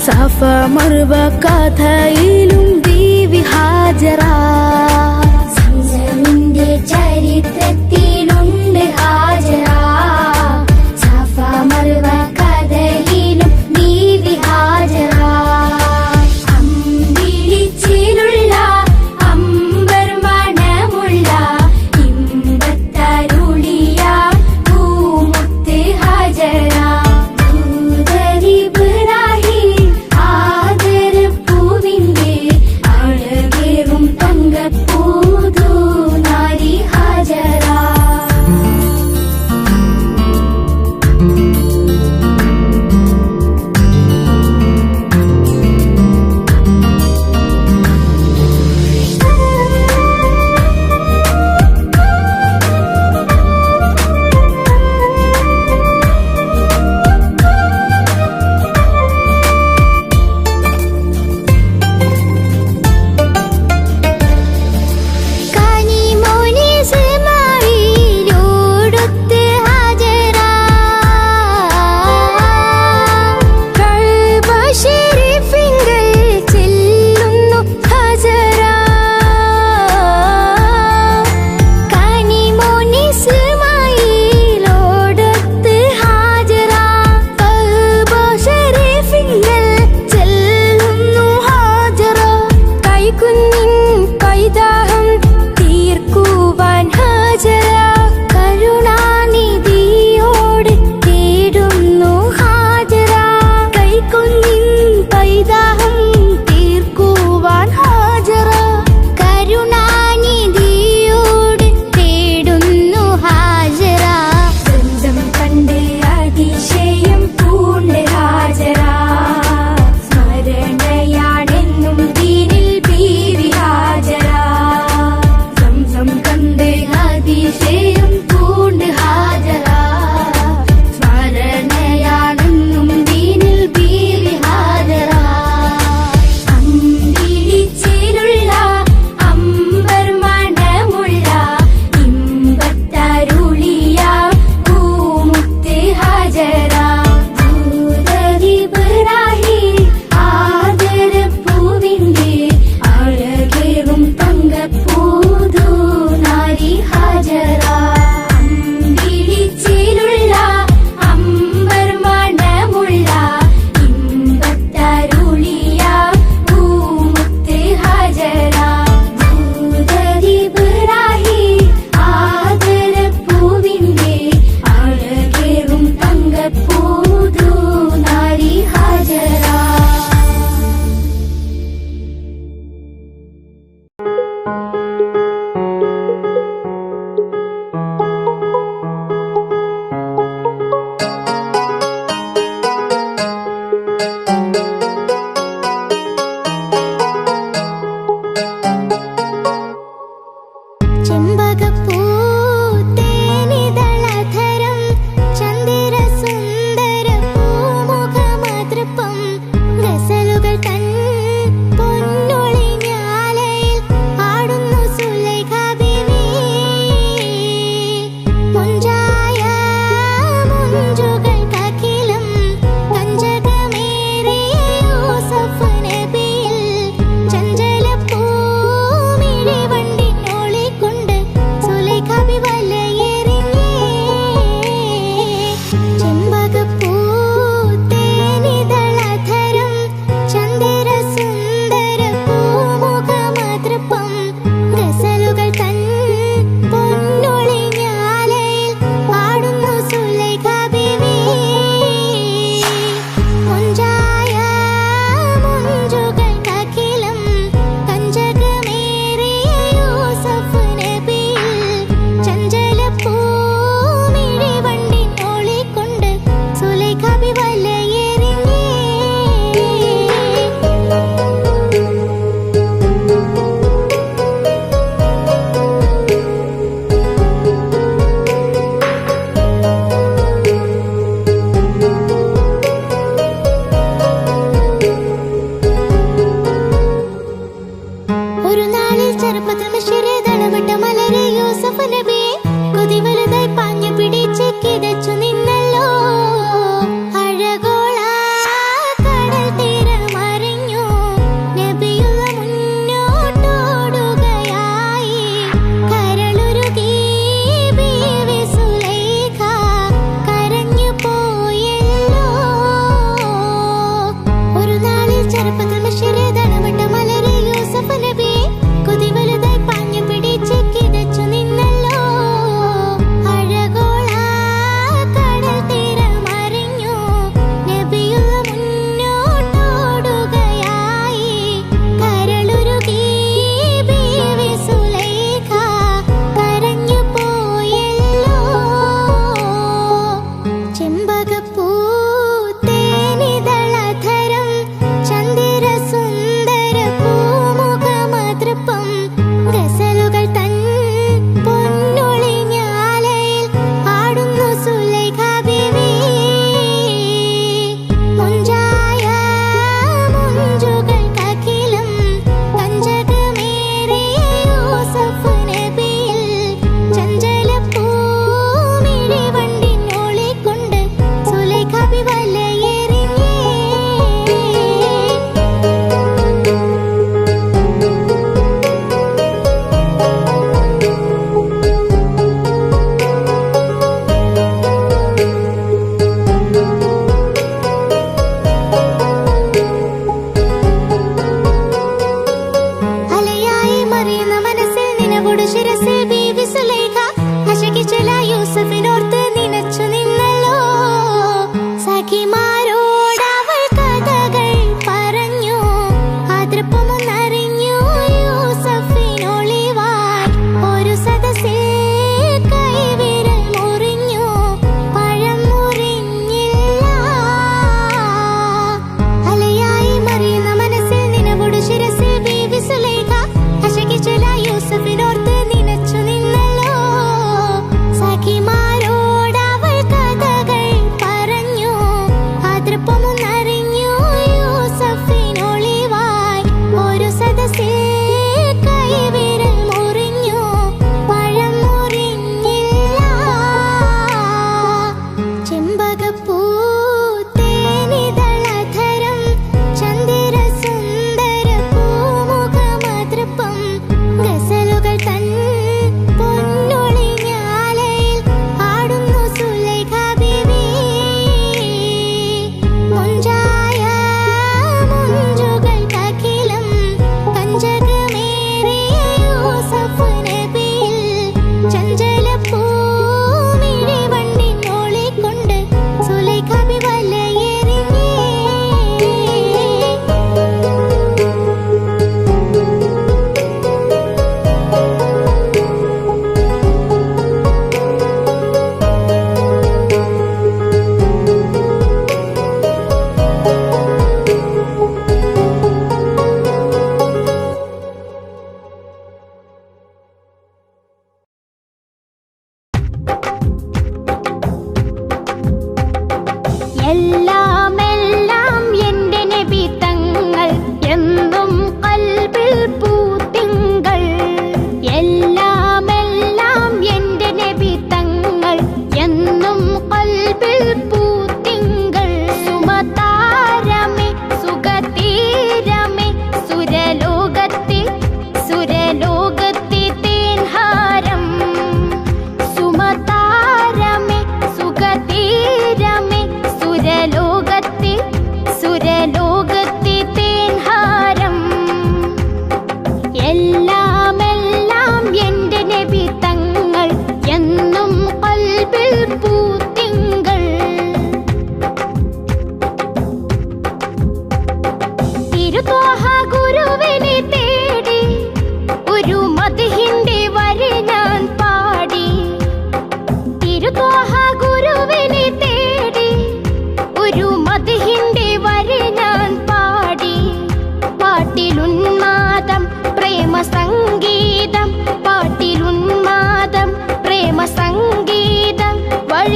സഫ മർവ കഥയിലും ബീവി ഹാജറ. സംസമിന്റെ ചരിത്രത്തിലുണ്ട് ഹാജറ. സഫ മർവ കഥയിലും ബീവി ഹാജറ. അമ്പിളിച്ചിലുള്ള അമ്പർ മണമുള്ള ഇമ്പത്തരുളിയ പൂമുത്ത് ഹാജറ. ദൂതരിബ്രാഹിം ആദരപ്പൂവിന്റെ അഴകേറും തങ്കപ്പൂ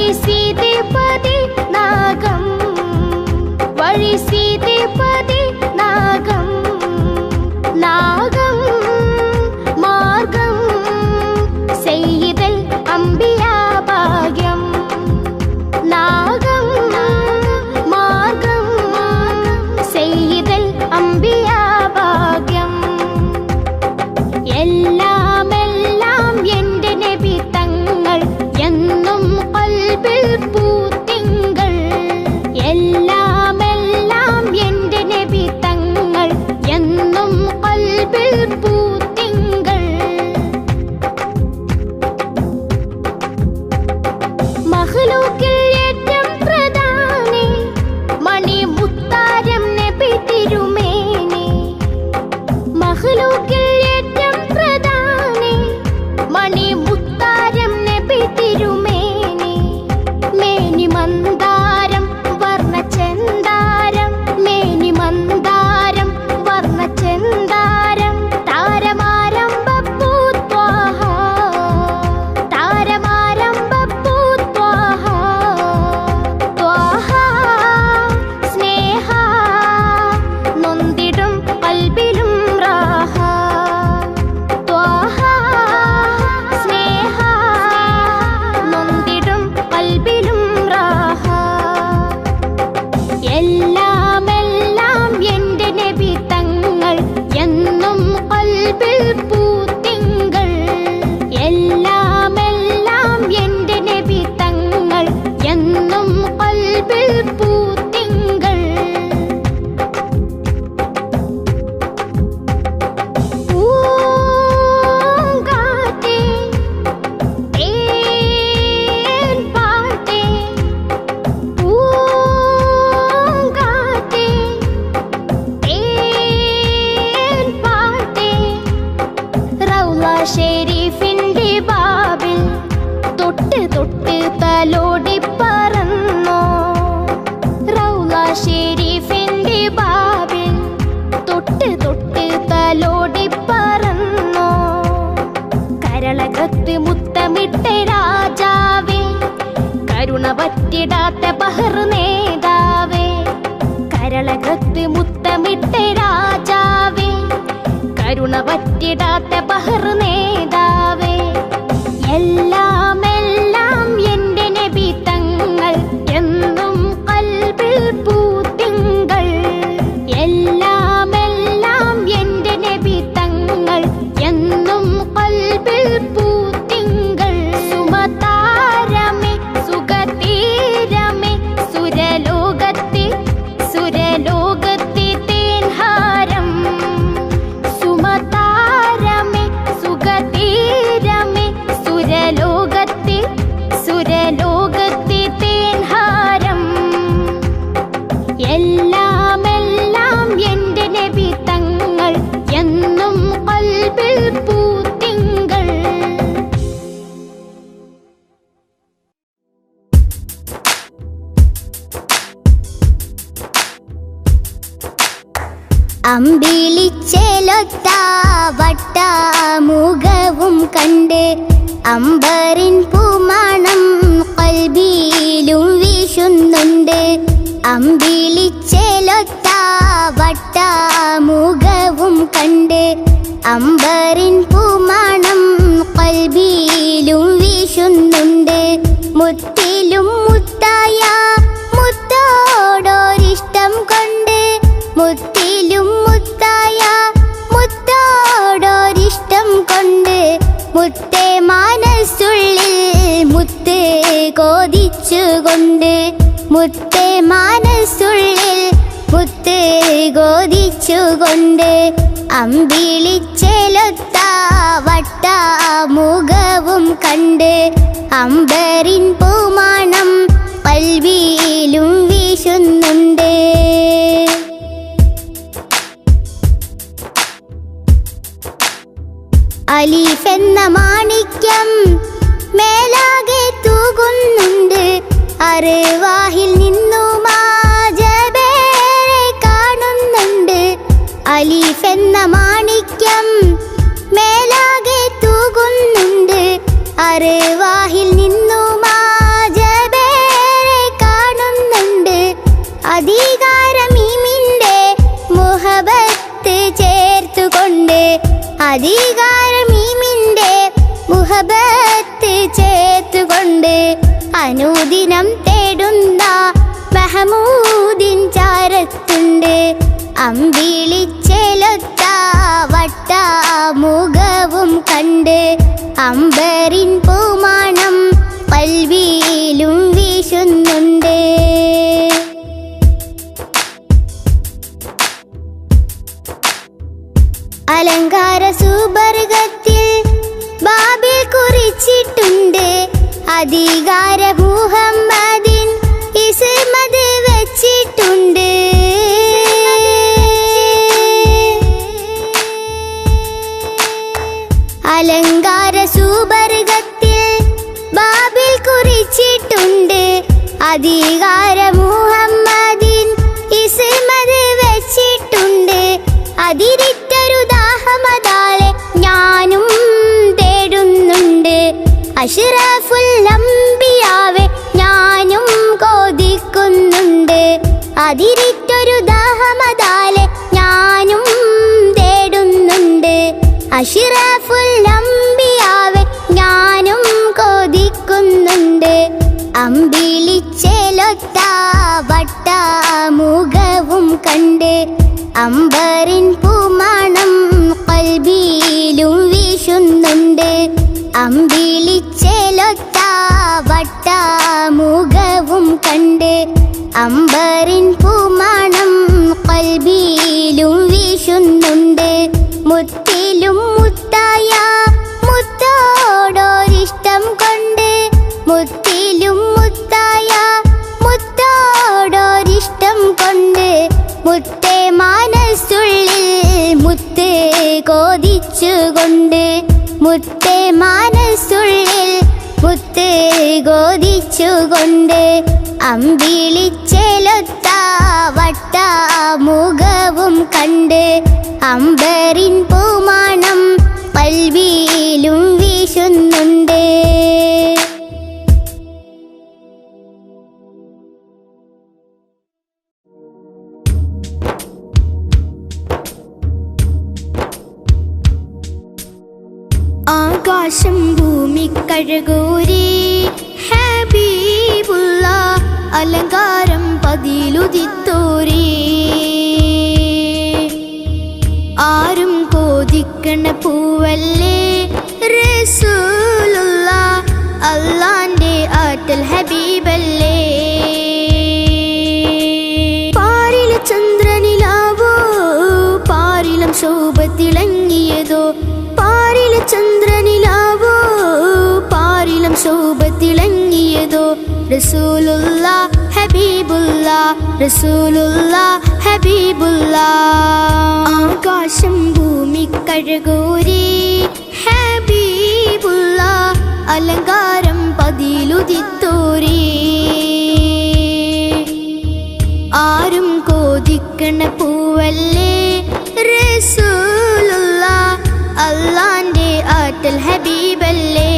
വഴി സീതേപതി നാഗം, വഴി സീതേപതി നാഗം, നാഗം മാർഗം സെയ്യിദൽ അംബിയ ഭാഗ്യം, നാഗം മാർഗം സെയ്യിദൽ അംബിയ ഭാഗ്യം. എല്ലാം എൻ്റെ നബി തങ്ങൾ എന്നും ഖൽബിൽ പൂത്തിങ്കൾ, എല്ലാം എൻ്റെ നബി തങ്ങൾ എന്നും ഖൽബിൽ പൂത്തിങ്കൾ. മഖ്ലൂക്കിൽ ഏറ്റവും പ്രധാനി മണി മുത്താരം നബി തിരുമേനി, മഖ്ലൂക്കിൽ ഏറ്റവും പ്രധാനി മണി മുത്താരം നബി തിരുമേനി. മേനി മന്ദാരം വർണ്ണചന്ദാരം, മേനി മന്ദാരം വർണ്ണചന്ദാരം, താരമാരംഭപ്പൂ ത്വാഹ, താരമാരംഭപ്പൂ ത്വാഹ, ത്വാഹ സ്നേഹ നൊന്തിടും ഖൽബിലും റാഹ, ത്വാഹ സ്നേഹ നൊന്തിടും ഖൽബിലും റാഹ. എല്ലാം എൻ്റെ നബി തങ്ങൾ എന്നും ഖൽബിൽ പൂത്തിങ്കൾ, എല്ലാം എൻ്റെ നബി തങ്ങൾ എന്നും ഖൽബിൽ പൂത്തിങ്കൾ. പൂങ്കാറ്റേ തേൻ പാട്ടേ, പൂങ്കാറ്റേ തേൻ പാട്ടേ, റൗള ഷെരീഫിന്റെ ബാബിൽ തൊട്ട് തൊട്ട് തലോടി പറന്നോ, റൗള ഷെരീഫിന്റെ ബാബിൽ തൊട്ട് തൊട്ട് തലോടി പറന്നോ. കരളകത്ത് മുത്തമിട്ട രാജാവേ, കരുണ പറ്റിടാത്ത ബഹർ നേതാവേ, കരളകത്ത് മുത്തമിട്ട രാജാവേ, കരുണ പറ്റിടാത്ത ബഹർ നേതാവേ. എല്ലാം എൻ്റെ നബി തങ്ങൾ എന്നും ഖൽബിൽ പൂത്തിങ്കൾ, എല്ലാം എൻ്റെ നബി തങ്ങൾ എന്നും ഖൽബിൽ പൂത്തിങ്കൾ. സുമതാരമേ സുഗതീരമേ സുരലോകത്തെ സുരലോകത്തെ തേൻഹാരം, സുമതാരമേ സുഗതീരമേ സുരലോകത്തെ സുരലോകത്തെ തേൻഹാരം. എല്ലാം എൻ്റെ നബി തങ്ങൾ എന്നും ഖൽബിൽ പൂത്തിങ്കൾ. അമ്പിളിച്ചേലൊത്ത വട്ടമുഖവും കണ്ട് അമ്പറിൻ പൂമണം ഖൽബിലും വീശുന്നുണ്ട്. അമ്പിളിച്ചേലൊത്ത വട്ടമുഖവും കണ്ട് അമ്പറിൻ പൂമണം ഖൽബിലും വീശുന്നുണ്ട്. മുത്തിലും മുത്തായ മുത്തോടൊരിഷ്ടം കൊണ്ട്, മുത്തിലും മുത്തായ മുത്തോടൊരിഷ്ടം കൊണ്ട്, മുത്തേ മനസ്സുള്ളിൽ മുത്ത് കോതിച്ചുകൊണ്ട്, മുത്തേ മനസ്സുള്ളിൽ മുത്ത് കോതിച്ചുകൊണ്ട്. അമ്പിളിച്ചേലൊത്ത വട്ടമുഖവും കണ്ട് അമ്പറിൻ പൂമണം ഖൽബിലും വീശുന്നുണ്ട്. അലീഫ് എന്ന മാണിക്യം മേലാകെ തൂകുന്നുണ്ട്. അർവാഹിൽ നിന്നും ജബേരെ കാണുന്നുണ്ട്. അലീഫ് എന്ന മാണിക്യം മേലാകെ തൂകുന്നുണ്ട്. അർവാഹിൽ നിന്നും ജബേ അധികാരമീമിന്റെ മുഹബത്ത് ചേർത്തുകൊണ്ട് അനുദിനം തേടുന്ന മഹമൂദിൻ ചാരത്തുണ്ട്. അമ്പിളിച്ചെലൊത്ത വട്ട മുഖവും കണ്ട് അമ്പരിൻ പൂമാണം കൽവിയിലും വീശുന്നുണ്ട്. അലങ്കാര സുബർഗത്തിൽ ബാബിൽ കുറിച്ചിട്ടുണ്ട്. അധികാര മുഹമ്മദിൻ ഇസ്മത് വെച്ചിട്ടുണ്ട്. അലങ്കാര സുബർഗത്തിൽ ബാബിൽ കുറിച്ചിട്ടുണ്ട്. അധികാര മുഹമ്മദിൻ ഇസ്മത് വെച്ചിട്ടുണ്ട്. അതിരിട്ടൊരു ദാഹമതാലെ ഞാനും തേടുന്നുണ്ട്. അഷ്റഫുൽ അംബിയാവെ ഞാനും കൊതിക്കുന്നുണ്ട്. അതിരിട്ടൊരു ദാഹമതാലെ ഞാനും തേടുന്നുണ്ട്. അഷ്റഫുൽ അംബിയാവെ ഞാനും കൊതിക്കുന്നുണ്ട്. അമ്പിളിച്ചെലൊത്ത വട്ട മുഖവും കണ്ട് അമ്പരിൻ പൂമാണം കൽബിയിലും വീശുന്നുണ്ട്. അമ്പിളിച്ചെലൊത്ത വട്ട മുഖവും കണ്ട് അമ്പരിൻ പൂമാണം കൽബിയിലും വീശുന്നുണ്ട്. മുത്തിലും മുത്തായ മുത്തോടൊരിഷ്ടം കൊണ്ട് മുത്തിലും മുത്തായ മുത്തോടൊരിഷ്ടം കൊണ്ട് മുത്തേ മനസ്സുള്ളിൽ മുത്ത് കോതിച്ചുകൊണ്ട് മുത്തേ മനസ്സുള്ളിൽ മുത്ത് കോതിച്ചുകൊണ്ട് അമ്പിളിച്ചെലൊത്ത വട്ട മുഖവും കണ്ട് അമ്പരിൻ പൂമാണം കൽബിയിലും വീശുന്നുണ്ട്. ആകാശം ഭൂമിക്കഴകൂരി ഹബീബുള്ള അലങ്കാരം പതിലുദിത്തോരി ആരും കോതിക്കണ പൂവല്ലേ റസൂലുള്ള അല്ലാന്റെ ആറ്റൽ ഹബീബല്ലേ. പാരിലെ ചന്ദ്രനിലാവോ പാരിലം ശോഭ തിളങ്ങിയതോ പാരിലെ ചന്ദ്രനിലാവോ പാരിലം ശോഭ തിളങ്ങിയതോ റസൂലുള്ള ഹബീബുള്ള റസൂലുള്ള ഹബീബുള്ള. ആകാശം ഭൂമിക്കഴകൂരി ഹബീബുള്ള അലങ്കാരം പതിലുദിത്തോരി ആരും കോതിക്കണ പൂവല്ലേ റസൂലുള്ള അല്ലാന്റെ ആറ്റൽ ഹബീബല്ലേ.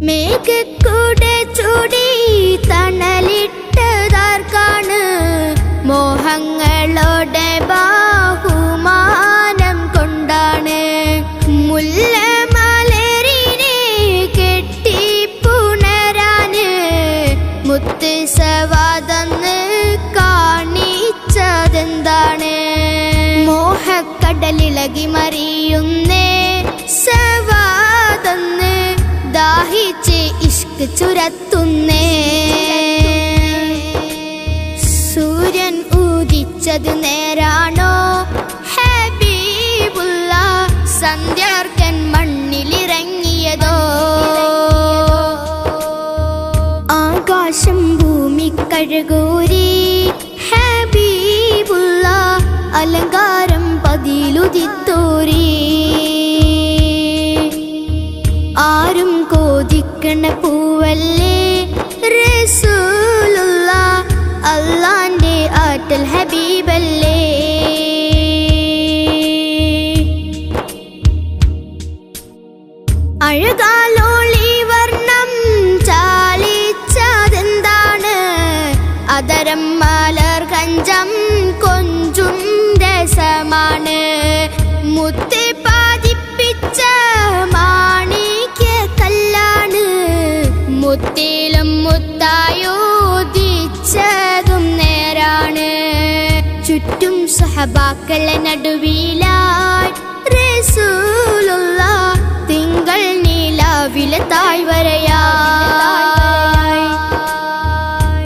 മേഘക്കൂടെ ചൂടി തണലിട്ടതാർക്കാണ് മോഹങ്ങളോടെ ബാഹുമാനം കൊണ്ടാണ് മുല്ലമലരിനെ കെട്ടിപ്പുണരാന് മുത്ത് സവാദന്ന് കാണിച്ചതെന്താണ്. മോഹക്കടലിളകി മറിയുന്നേ സവാദന്ന് ദാഹിച്ച് ഇഷ്ക് ചുരത്തുന്നേ. സൂര്യൻ ഉദിച്ചത് നേരാണോ ഹബീബുള്ള സന്ധ്യാർക്കൻ മണ്ണിലിറങ്ങിയതോ. ആകാശം ഭൂമിക്കഴകൂരി ഹബീബുള്ള അലങ്കാരം പതിലുദിത്തോരി ആരും കോതിക്കണ പൂവല്ലേ റസൂലുള്ള അല്ലാന്റെ ആറ്റൽ ഹബീബല്ലേ. അഴകാലോളി വർണ്ണം ചാലിച്ചതെന്താണ് സ്വഹബാക്കളെ നടുവിലായി റസൂലുള്ള തിങ്കൾ നീലാവിലെ താഴ്വരയായി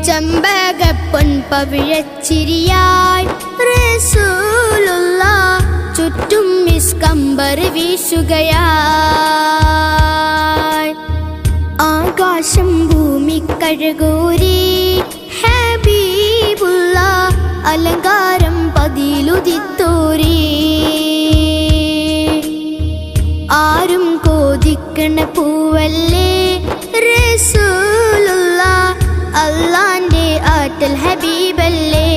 ചെമ്പകപ്പൊൻ പവിഴച്ചിരിയായി റസൂലുള്ള ചുറ്റും മിസ്കമ്പർ വീശുകയായി ആകാശം ഭൂമി കഴകൂരി ഹബീബുള്ള അലങ്കാരം പതിയിലുദിത്തോരി ആരും കോതിക്കണ പൂവല്ലേ റസൂലുള്ള അല്ലാന്റെ ആറ്റൽ ഹബീബല്ലേ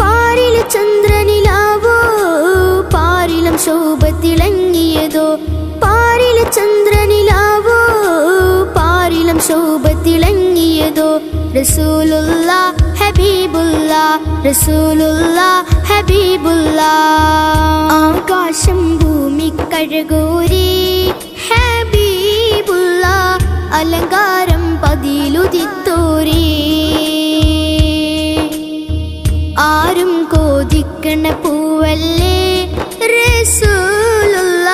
പാരിലെ ചന്ദ്രനിലാവോ പാരിലും ശോഭ തിളങ്ങിയതോ പാരിലെ ചന്ദ്രനിലാവോ പാരിലും ശോഭ തിളങ്ങിയതോ റസൂലുള്ള ഹബീബുള്ള റസൂലുള്ള ഹബീബുള്ള ആകാശം ഭൂമി കഴകൂരി ഹബീബുള്ള അലങ്കാരം പതിയിലുദിത്തോരി ആരും കോതിക്കണ പൂവല്ലേ റസൂലുള്ള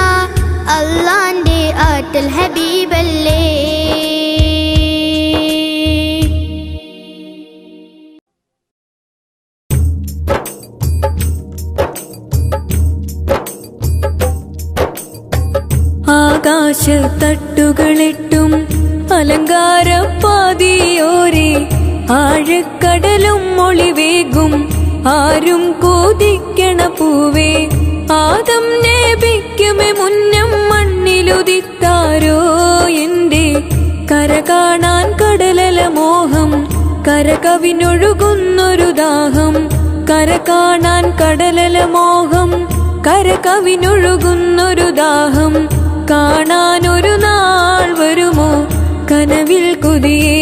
അല്ലാന്റെ ആറ്റൽ ഹബീബല്ലേ ആകാശത്തട്ടുകളെട്ടും അലങ്കാരപ്പാതിയോരെ ആഴക്കടലും മൊളിവേകും ആരും കോതിക്കണ പൂവേ ആദം നബിക്കുമേ മുന്നം മണ്ണിലുദിത്താരോ എന്റെ കര കാണാൻ കടലല മോഹം കര കവിനൊഴുകുന്നൊരു ദാഹം കര കാണാൻ കടലല മോഹം കര കവിനൊഴുകുന്നൊരു ദാഹം കാണാനൊരു നാൾ വരുമോ കനവിൽ കൊതിയേ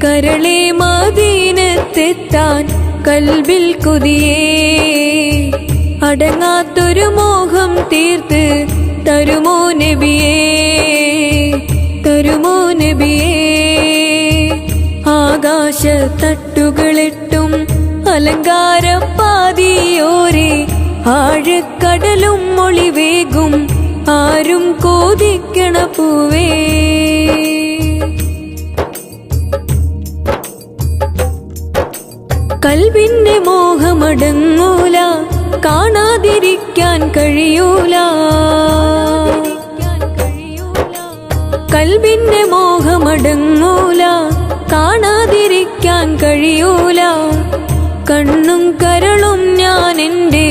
കരളെ മദീനത്തെത്താൻ കൽബിൽ കൊതിയേ അടങ്ങാത്തൊരു മോഹം തീർത്ത് തരുമോ നബിയേ തരുമോ നബിയേ ആകാശത്തട്ടുകളെട്ടും അലങ്കാരപ്പാതിയോരെ ആഴക്കടലും മൊളിവേകും ആരും കോതിക്കണ പൂവേ കൽബിന്റെ മോഹമടങ്ങൂല കാണാതിരിക്കാൻ കഴിയൂല കൽബിന്റെ മോഹമടങ്ങൂല കാണാതിരിക്കാൻ കഴിയൂല കണ്ണും കരളും ഞാൻ എൻ്റെ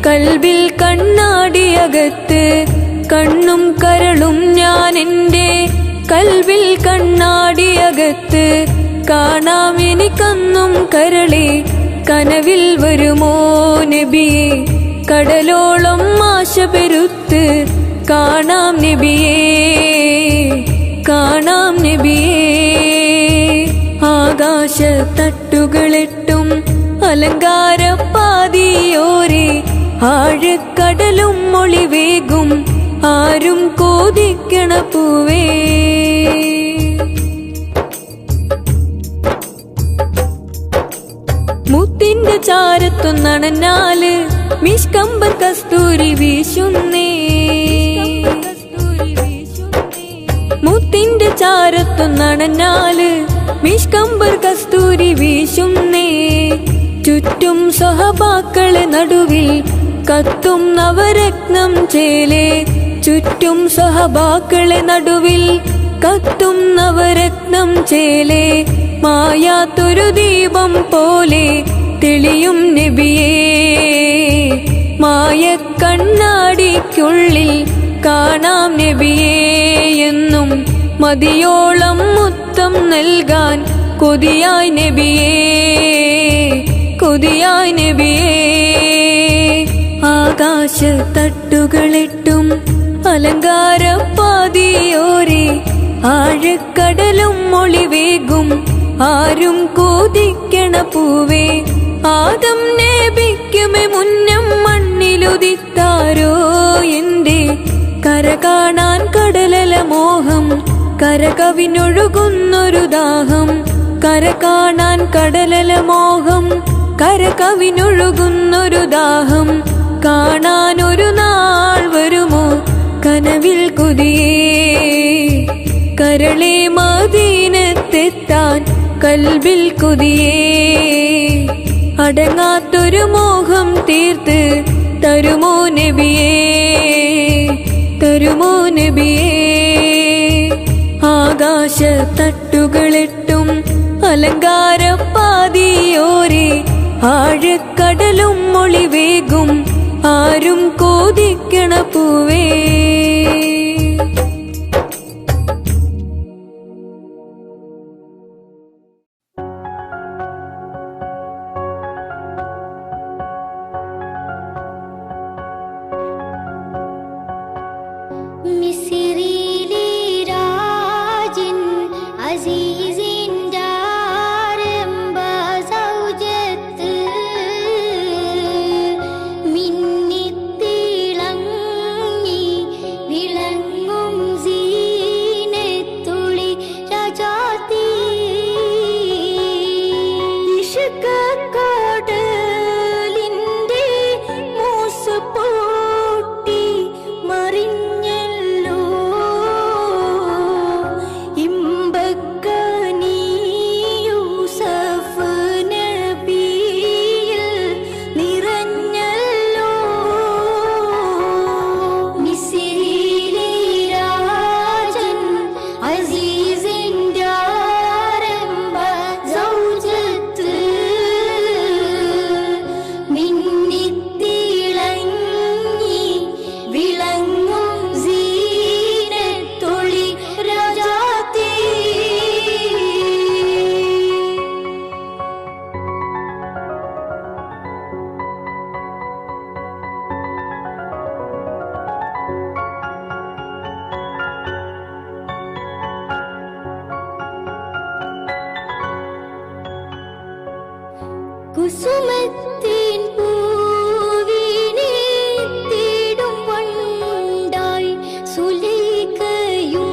കൽബിൽ കണ്ണാടിയകത്ത് കണ്ണും കരളും ഞാൻ എൻ്റെ കൽബിൽ കണ്ണാടിയകത്ത് കാണാം എനിക്കന്നും കരളെ കനവിൽ വരുമോ നബിയേ കടലോളം ആശ പെരുത്ത് കാണാം നബിയേ കാണാം നബിയേ ആകാശത്തട്ടുകളെട്ടും അലങ്കാരപ്പാതിയോരെ ആഴക്കടലും മൊളിവേകും ആരും കോതിക്കണ പൂവേ മുത്തിന്റെ ചാരത്തു നടന്നാല് മിഷ്കമ്പർ കസ്തൂരി വീശുന്നേ മുത്തിന്റെ ചാരത്തു നടന്നാല് മിഷ്കമ്പർ കസ്തൂരി വീശുന്നേ ചുറ്റും സ്വഹബാക്കളെ നടുവിൽ കത്തും നവരത്നം ചേലേ ചുറ്റും സ്വഹബാക്കളെ നടുവിൽ കത്തും നവരത്നം ചേലേ മായാത്തൊരു ദീപം പോലെ തെളിയും നബിയേ മായക്കണ്ണാടിക്കുള്ളിൽ കാണാം നബിയേ എന്നും മതിയോളം മുത്തം നൽകാൻ കൊതിയായി നബിയേ കൊതിയായി നബിയേ ആകാശത്തട്ടുകളെട്ടും അലങ്കാരപ്പാതിയോരെ ആഴക്കടലും മൊളിവേകും ആരും കോതിക്കണ പൂവേ ആദം നബിക്കുമേ മുന്നം മണ്ണിലുദിത്താരോ എന്റെ കര കാണാൻ കടലല മോഹം കര കവിനൊഴുകുന്നൊരു ദാഹം കര കാണാൻ കടലല മോഹം, കര കവിനൊഴുകുന്നൊരു ദാഹം. കാണാനൊരു നാൾ വരുമോ കനവിൽ കൊതിയേ, കരളെ മദീനത്തെത്താൻ കൽബിൽ കൊതിയേ. അടങ്ങാത്തൊരു മോഹം തീർത്ത് തരുമോ നബിയേ, തരുമോ നബിയേ. ആകാശ തട്ടുകളെട്ടും അലങ്കാരപ്പാതിയോരെ, ആഴക്കടലും മൊളിവേകും ആരും കോതിക്കണ പൂവേ. മിസ്രിയിലെ രാജൻ അസീസിൻ്റെ ആരംഭ സൗജത്ത്, മിന്നിത്തിളങ്ങി വിളങ്ങും സീനത്തുളി രാജാത്തി. ഇഷ്കക്കടലിൻ്റെ മൂസ് പൊട്ടി മറിഞ്ഞല്ലോ, ഇമ്പക്കനി യൂസഫ് നബിയിൽ നിറഞ്ഞല്ലോ. മിസ്രിയിലെ രാജൻ അസീസിൻ്റെ ആരംഭ സൗജത്ത്, മിന്നിത്തിളങ്ങി വിളങ്ങും സീനത്തൊളി രാജാത്തി. കുസുമത്തിൻ പൂവിനെ തേടും വണ്ടായി സുലൈഖയും,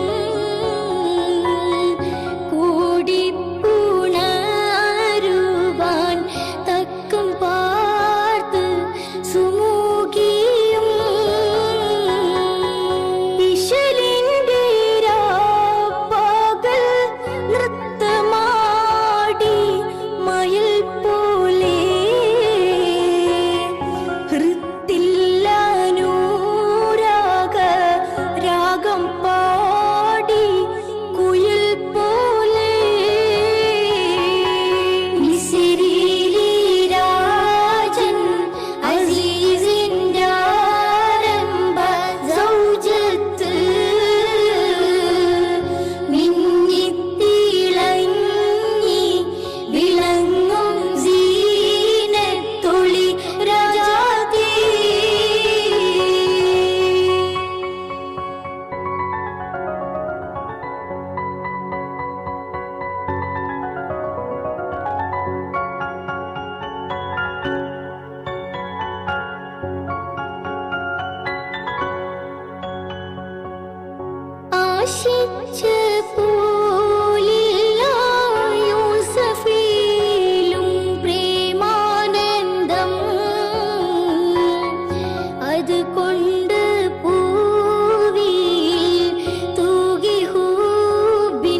കൂടിപ്പുണരുവാൻ തക്കം പാർത്ത് സുമുഖിയും. ഇശലിൻ്റെ രാപ്പകൽ നൃത്തമാടി മയിൽ പോലെ, ഹൃത്തില്ലനൂരാഗ രാഗം പാടി കുയിൽ പോലെ. മിസ്രിയിലെ രാജൻ അസീസിൻ്റെ ആരംഭ സൗജത്ത്, മിന്നിത്തിളങ്ങി വിളങ്ങും സീനത്തൊളി രാജാത്തി. ആശിച്ച പോലില്ല യൂസഫിലും പ്രേമാനന്ദം, അതുകൊണ്ട് പൂവിൽ തൂകി ഹൂബിന്നാശാഭംഗം.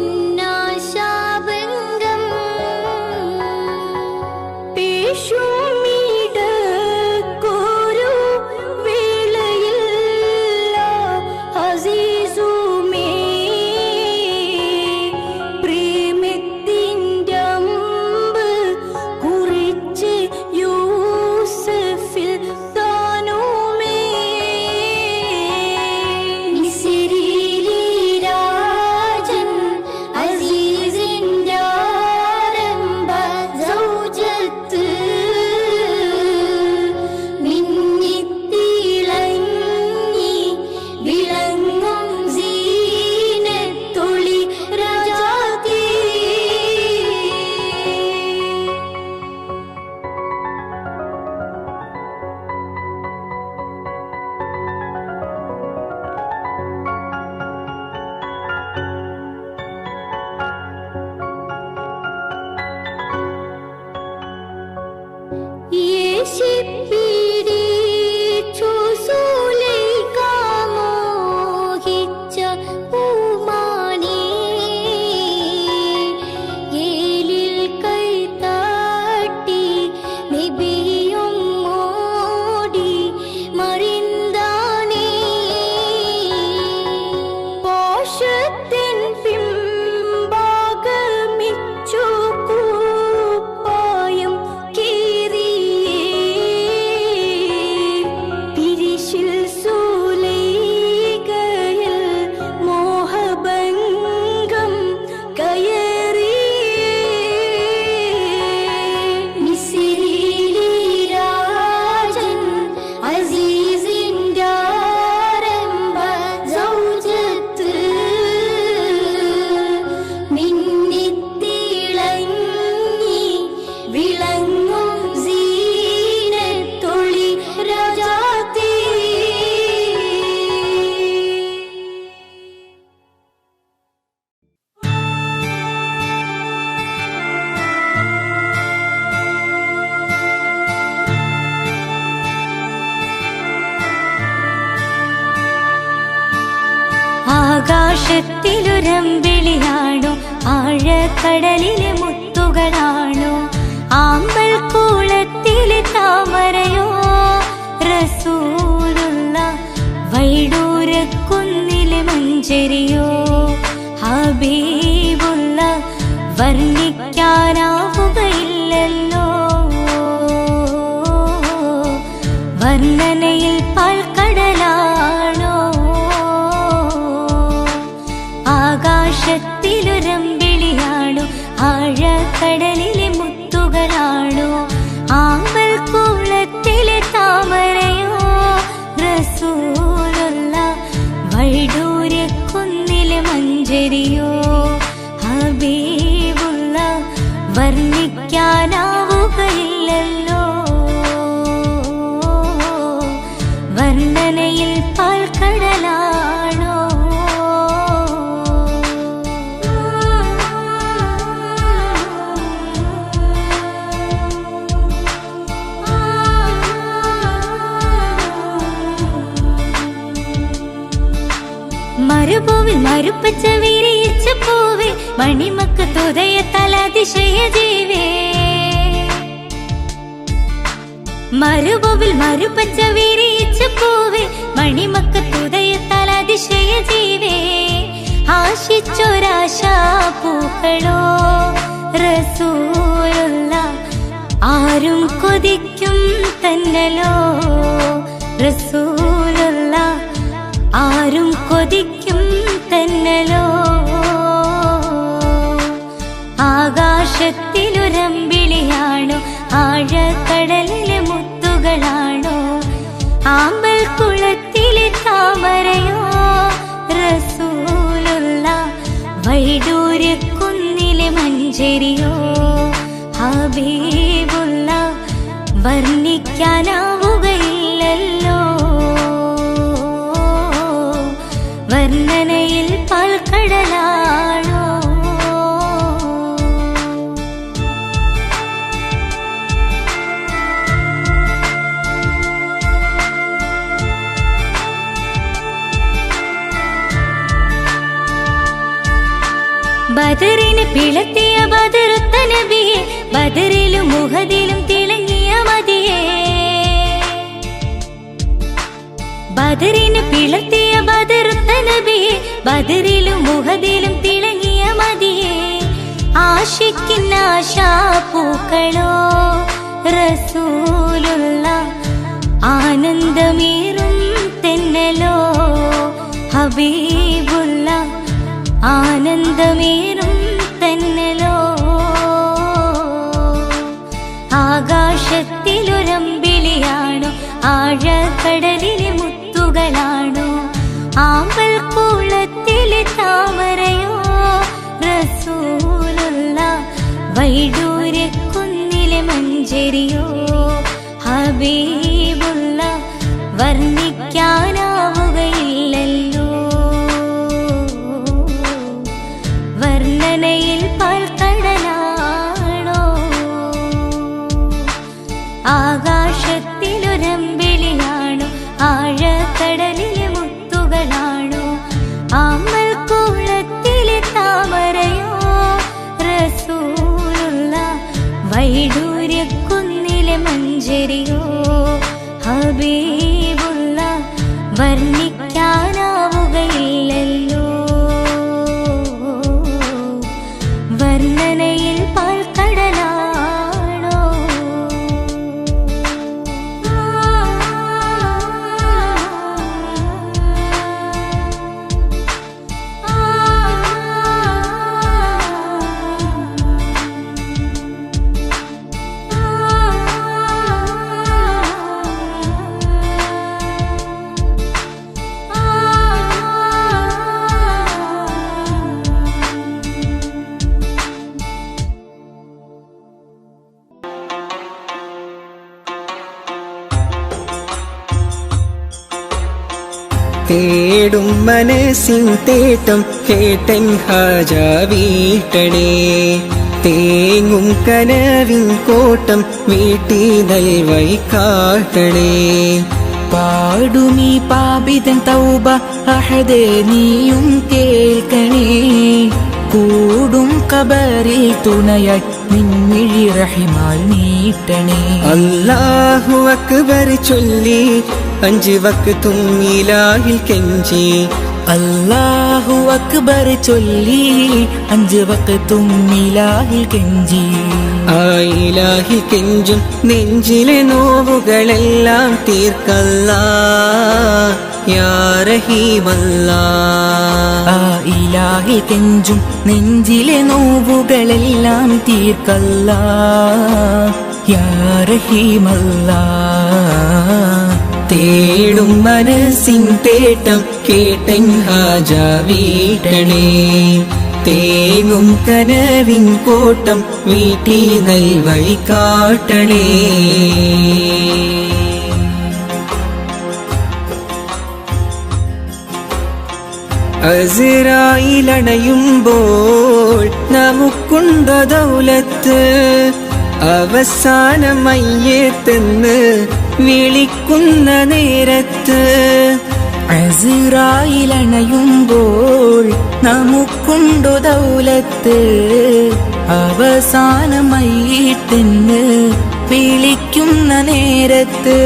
പേശുമിടക്കൊരു വേളയിൽ അസീസുമേ ആകാശത്തിലുരമ്പിളിയാണോ ആഴക്കടലിലെ മുത്തുകളാണോ ആമ്പൽ കൂളത്തിലെ താമരയോ റസൂലുള്ള വൈഡൂരക്കുന്നിലെ മഞ്ചരിയോ ഹബീബുള്ള വർണ്ണിക്കാനാവുകയില്ലല്ലോ വർണ്ണനയിൽ പാൽക്കടലാണോ ആകാശത്തിലുരമ്പിളിയാണോ ആഴക്കടലിലെ മുത്തുകളാണോ ആമ്പൽ കൂളത്തിലെ താമരയോ റസൂലുള്ള വൈഡൂര്യക്കുന്നിലെ മഞ്ചരിയോ ഹബീബുള്ള വർണ്ണിക്കാനാവുകയില്ലല്ലോ വർണ്ണനയിൽ പാൽക്കടലാണോ മരുഭൂവിൽ മരുപ്പച്ച വിരിയിച്ച പൂവേ മണിമക്ക തുതയത്താൽ അതിശയ ജീവേ മരുഭൂവിൽ മരുപ്പച്ച വിരിയിച്ച പൂവേ മണിമക്ക തുതയത്താൽ അതിശയ ജീവേ ആശിച്ചൊരാശാ പൂക്കളോ റസൂലുള്ള ആരും കൊതിക്കും തന്നലോ റസൂലുള്ള ആരും കൊതിക്കും തന്നലോ ആകാശത്തിലുരമ്പിളിയാണോ ആഴക്കടലിലെ മുത്തുകളാണോ ആമ്പൽ കുളത്തിലെ താമരയോ റസൂലുള്ള വൈഡൂര്യക്കുന്നിലെ മഞ്ചരിയോ ഹബീബുള്ള വർണ്ണിക്കാനാവുകയില്ലല്ലോ വർണ്ണനയിൽ പാൽക്കടലാണോ ബദറിന് പിളത്തിയ ബദറുത്ത നബിയെ ബദറിലും മുഹദിലും തിളങ്ങിയ മതിയെ ബദറിന് പിളത്തിയ ബദറുത്ത നബിയെ ബദറിലും മുഹദിലും തിളങ്ങിയ മതിയെ ആശിക്കുന്ന ആശാപൂക്കളോ റസൂലുള്ള ആനന്ദമേറും തെന്നലോ ഹബീബുള്ള ആനന്ദമേറും തെന്നലോ ആകാശത്തിലുരമ്പിളിയാണോ ആഴക്കടലിലെ മുത്തുകളാണോ ആമ്പൽ കൂളത്തിലെ താമരയോ റസൂലുള്ള വൈഡൂര്യക്കുന്നിലെ മഞ്ചരിയോ ഹബീബുള്ള വർണ്ണിക്കാനാവുകയില്ലല്ലോ വർണ്ണനയിൽ പാൽക്കടലാണോ ആകാശത്തിലുരമ്പിളിയാണോ ആഴക്കടലിലെ മുത്തുകളാണോ ആമ്പൽ കൂളത്തിലെ താമരയോ റസൂലുള്ള വൈഡൂര്യക്കുന്നിലെ മഞ്ചരിയോ ഹബീബുള്ള വർണ്ണിക്കാനാവുകയില്ലല്ലോ വർണ്ണനയിൽ പാൽക്കടലാണോ തേടും മനസ്സിൻ തേട്ടം കേട്ടൻ ഹാജ വീട്ടണേ തേങ്ങും കനവിൻ കോട്ടം വീട്ടി നൽവൈ കാട്ടണേ പാടുമീ പാപിതൻ തൗബ അഹദേ നീയും കേൾക്കണേ. കൂടും ഖബറിൽ തുണയായി നിൻമിഴി റഹിമാൽ നീട്ടണേ. അല്ലാഹു അക്ബർ ചൊല്ലി 5 വക്തും ഇലാഹിൽ കെഞ്ചി. അല്ലാഹു അക്ബർ ചൊല്ലി 5 വക്തും ഇലാഹിൽ കെഞ്ചി. ആ ഇലാഹിൽ കെഞ്ചും നെഞ്ചിലെ നോവുകളെല്ലാം തീർക്കല്ലാ യാ റഹീമല്ലാ. ആ ഇലാഹിൽ കെഞ്ചും നെഞ്ചിലെ നോവുകളെല്ലാം തീർക്കല്ലാ യാ റഹീമല്ലാ. തേടും മനസ്സിൻ തേട്ടം കേട്ടൻ ഹാജ വീട്ടണേ. തേങ്ങും കനവിൻ കോട്ടം വീട്ടി നൽവഴി കാട്ടണേ. അസ്റായിലണയുമ്പോൾ നമുക്കുണ്ട ദൗലത്ത്. അവസാനം മയ്യത്തെന്ന് വിളിക്കുന്ന നേരത്ത്. അസ്റായിലണയുമ്പോൾ നമുക്കുണ്ടോ ദൗലത്ത്. അവസാനമായിട്ടെന്ന് വിളിക്കുന്ന നേരത്ത്.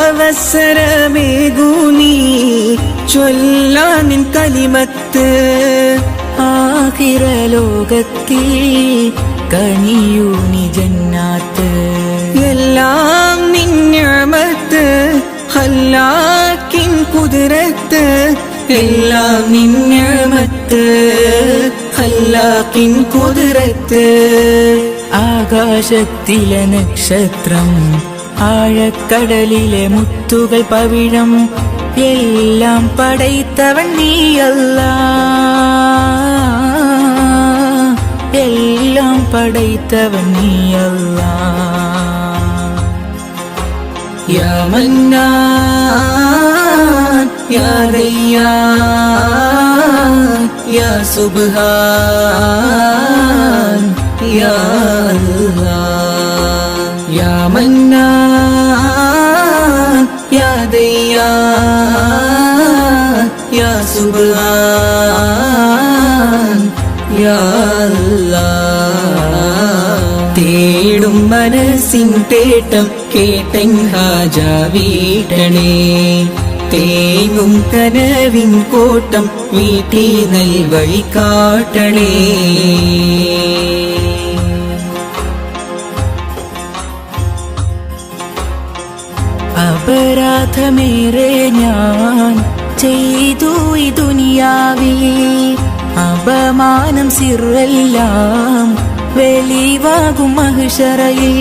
അവസരമേകൂ നീ ചൊല്ലാനിൻ കലിമത്ത്. ആഖിറ ലോകത്തിൽ കനിയൂ നീ ജന്നാത്ത്. എല്ലാം നിന്നമത്ത് ഖല്ലാക്കിൻ കുദ്റത്ത്. എല്ലാം നിന്നമത്ത് ഖല്ലാക്കിൻ കുദ്റത്ത്. ആകാശത്തിലെ നക്ഷത്രം ആഴക്കടലിലെ മുത്തുകൾ പവിഴം എല്ലാം പടൈത്തവൻ നീയല്ലാ. എല്ലാം പടൈത്തവൻ നീയല്ലാ. യാ മന്നാൻ യാ ദയ്യാൻ യാ സുബ്ഹാൻ യാ അല്ലാഹ്. യാ മന്നാൻ യാ ദയ്യാൻ യാ സുബ്ഹാൻ യാ അല്ലാഹ്. തേടും മനസ്സിൻ തേട്ടം കേട്ടൻ ഹാജ വീട്ടണേ. തേങ്ങും കനവിൻ കോട്ടം വീട്ടി നൽവഴി കാട്ടണേ. അപരാധമേറെ ഞാൻ ചെയ്തു ഈ ദുനിയാവിൽ. അപമാനം സിറെല്ലാം വെളിവാകും മഹ്ശറയിൽ.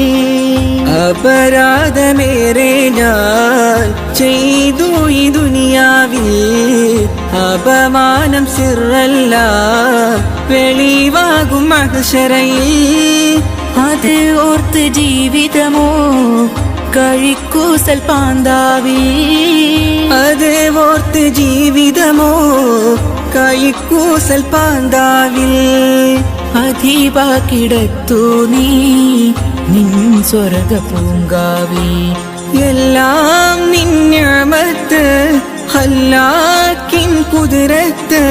അപരാധമേറെ ഞാൻ ചെയ്തു ഈ ദുനിയാവിൽ. അപമാനം സിറെല്ലാം വെളിവാകും മഹ്ശറയിൽ. അത് ഓർത്ത് ജീവിതമോ കഴിക്കൂസൽ പാന്താവി. അത് ഓർത്ത് ജീവിതമോ കഴിക്കൂസൽ പാന്താവിൽ. അധീവാക്കിടത്തു നീ നിൻ സ്വർഗ പൂങ്കാവി. എല്ലാം നിന്നമത്ത് ഖല്ലാക്കിൻ കുദ്റത്ത്.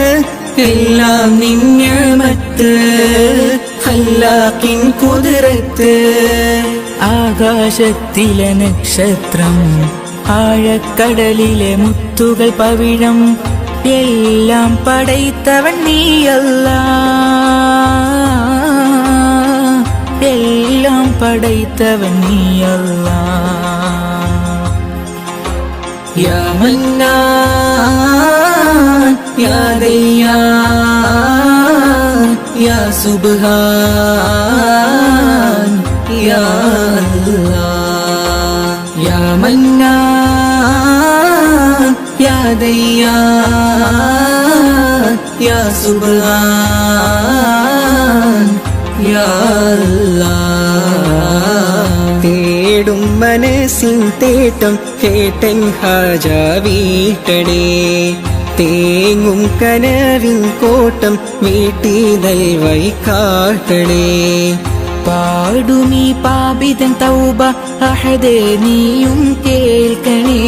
എല്ലാം നിന്നമത്ത് ഖല്ലാക്കിൻ കുദ്റത്ത്. ആകാശത്തിലെ നക്ഷത്രം ആഴക്കടലിലെ മുത്തുകൾ പവിഴം എല്ലാം പടൈത്തവൻ നീയല്ലാ. എല്ലാം പടൈത്തവൻ നീയല്ലാ. യാ മന്നാൻ യാ ദയ്യാൻ യാ സുബ്ഹാൻ യാ അല്ലാഹ്. യാ മന്നാൻ യാ ദയ്യാൻ യാ സുബ്ഹാൻ യാ അല്ലാഹ്. തേടും മനസ്സിൻ തേട്ടം കേട്ടൻ ഹാജ വീട്ടണേ. തേങ്ങും കനവിൻ കോട്ടം വീട്ടി നൽവഴി കാട്ടണേ. പാടുമീ പാപിതൻ തൗബ അഹദേ നീയും കേൾക്കണേ.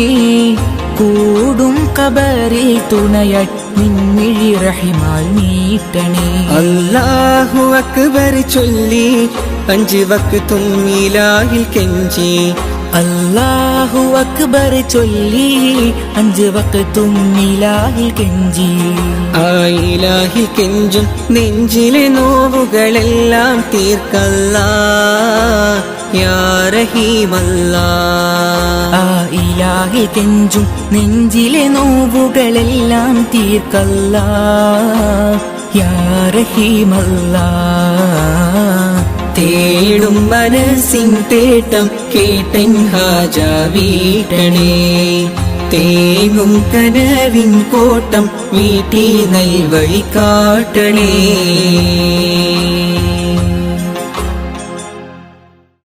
ഖബറിൽ തുണയായി നിൻമിഴി റഹിമാൽ നീട്ടണേ. അല്ലാഹു അക്ബർ ചൊല്ലി 5 വക്തും ഇലാഹിൽ കെഞ്ചി. അല്ലാഹു അക്ബർ ചൊല്ലി 5 വക്തും ഇലാഹിൽ കെഞ്ചി. ആ ഇലാഹിൽ കെഞ്ചും നെഞ്ചിലെ നോവുകളെല്ലാം തീർക്കല്ലാ യാ റഹീമല്ലാ. ആ ഇലാഹിൽ കെഞ്ചും നെഞ്ചിലെ നോവുകളെല്ലാം തീർക്കല്ലാ യാ റഹീമല്ലാ. തേടും മനസ്സിൻ തേട്ടം കേട്ടൻ ഹാജ വീട്ടണേ. തേങ്ങും കനവിൻ കോട്ടം വീട്ടി നൽവഴി കാട്ടണേ.